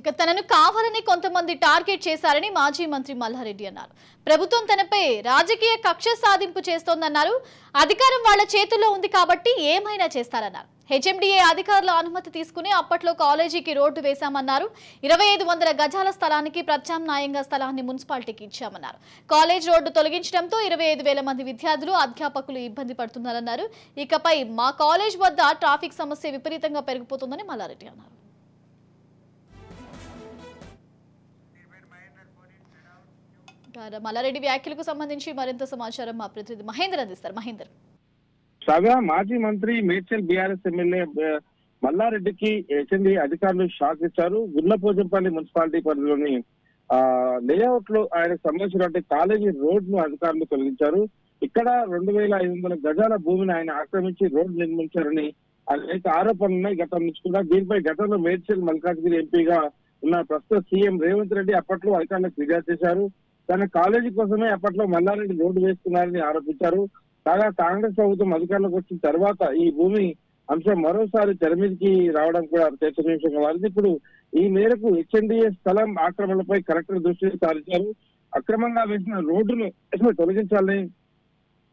ఇక తనను కావాలని కొంతమంది టార్గెట్ చేశారని మాజీ మంత్రి మల్లారెడ్డి అన్నారు. ప్రభుత్వం తనపై రాజకీయ కక్ష సాధింపు చేస్తోందన్నారు. అధికారం వాళ్ళ చేతుల్లో ఉంది కాబట్టి ఏమైనా చేస్తారన్నారు. హెచ్ఎండిఏ అధికారుల అనుమతి తీసుకుని అప్పట్లో కాలేజీకి రోడ్డు వేశామన్నారు. 2500 గజాల స్థలానికి ప్రత్యామ్నాయంగా స్థలాన్ని మున్సిపాలిటీకి ఇచ్చామన్నారు. కాలేజ్ రోడ్డు తొలగించడంతో 25,000 మంది విద్యార్థులు అధ్యాపకులు ఇబ్బంది పడుతున్నారన్నారు. ఇకపై మా కాలేజ్ వద్ద ట్రాఫిక్ సమస్య విపరీతంగా పెరిగిపోతుందని మల్లారెడ్డి అన్నారు. మల్లారెడ్డి వ్యాఖ్యలకు సంబంధించి మరింత సమాచారం మా ప్రతినిధి మహేందర్ అందిస్తారు. మహేందర్, మాజీ మంత్రి మేడ్చల్ బీఆర్ఎస్ ఎమ్మెల్యే మల్లారెడ్డికి హెచ్ఎండి అధికారులు షాక్ ఇచ్చారు. గుల్లపోచంపల్లి మున్సిపాలిటీ పరిధిలోని లేఅవుట్ లో ఆయనకు సంబంధించినటువంటి కాలేజీ రోడ్ ను అధికారులు తొలగించారు. ఇక్కడ 2500 గజాల భూమిని ఆయన ఆక్రమించి రోడ్డు నిర్మించారని అనేక ఆరోపణలు ఉన్నాయి గతం నుంచి కూడా. దీనిపై గతంలో మేడ్చల్ మల్కాజ్గిరి ఎంపీగా ఉన్న ప్రస్తుత సీఎం రేవంత్ రెడ్డి అప్పట్లో అధికారులకు ఫిర్యాదు చేశారు. తన కాలేజీ కోసమే అప్పట్లో మల్లారెడ్డి రోడ్డు వేస్తున్నారని ఆరోపించారు. కాగా కాంగ్రెస్ ప్రభుత్వం అధికారంలోకి వచ్చిన తర్వాత ఈ భూమి అంశం మరోసారి తెర మీదకి రావడం కూడా చర్చనీయాంశంగా మారింది. ఇప్పుడు ఈ మేరకు హెచ్ఎండిఏ స్థలం ఆక్రమణలపై కలెక్టర్ దృష్టి సారించారు. అక్రమంగా వేసిన రోడ్డును తొలగించాలని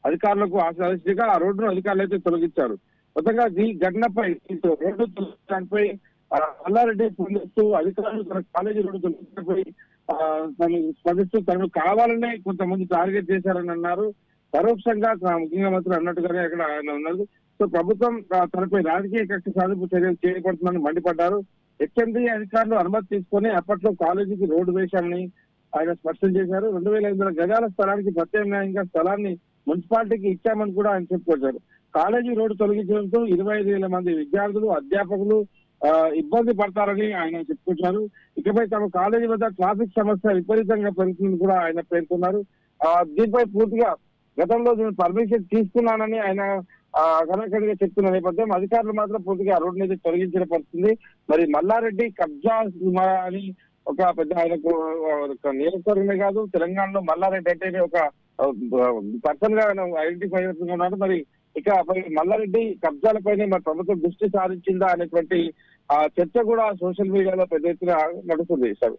అధికారులకు ఆదేశించగా ఆ రోడ్డును అధికారులు అయితే తొలగించారు. మొత్తంగా ఈ ఘటనపై రోడ్డు తొలగించడంపై మల్లారెడ్డి స్పందిస్తూ అధికారులు తన కాలేజీ రోడ్డు తొలగించడంపై స్పందిస్తూ తనను కావాలనే కొంతమంది టార్గెట్ చేశారని అన్నారు. పరోక్షంగా ముఖ్యంగా మాత్రం అన్నట్టుగానే అక్కడ ఆయన ఉన్నారు. సో ప్రభుత్వం తనపై రాజకీయ కక్ష సాధింపు చర్యలు చేపడుతుందని మండిపడ్డారు. హెచ్ఎండి అధికారులు అనుమతి తీసుకొని అప్పట్లో కాలేజీకి రోడ్డు వేశామని ఆయన స్పష్టం చేశారు. 2500 గజాల స్థలానికి ప్రత్యామ్నాయంగా స్థలాన్ని మున్సిపాలిటీకి ఇచ్చామని కూడా ఆయన చెప్పుకొచ్చారు. కాలేజీ రోడ్డు తొలగించడంతో 25,000 మంది విద్యార్థులు అధ్యాపకులు ఇబ్బంది పడతారని ఆయన చెప్పుకొచ్చారు. ఇకపై తమ కాలేజీ వద్ద ట్రాఫిక్ సమస్య విపరీతంగా పెరుగుతుందని కూడా ఆయన పేర్కొన్నారు. దీనిపై పూర్తిగా గతంలో నేను పర్మిషన్ తీసుకున్నానని ఆయన కనకడిగా చెప్తున్న నేపథ్యం అధికారులు మాత్రం పూర్తిగా రోడ్డు మీద తొలగించిన పరిస్థితి. మరి మల్లారెడ్డి కబ్జా అని ఒక పెద్ద ఆయనకు నియోజకవర్గమే కాదు తెలంగాణలో మల్లారెడ్డి అంటే ఒక పర్సన్ గా ఐడెంటిఫై అవుతున్నారు. మరి ఇక మల్లారెడ్డి కబ్జాలపైనే మరి ప్రభుత్వం దృష్టి సారించిందా అనేటువంటి చర్చ కూడా సోషల్ మీడియాలో పెద్ద ఎత్తున నడుస్తుంది సార్.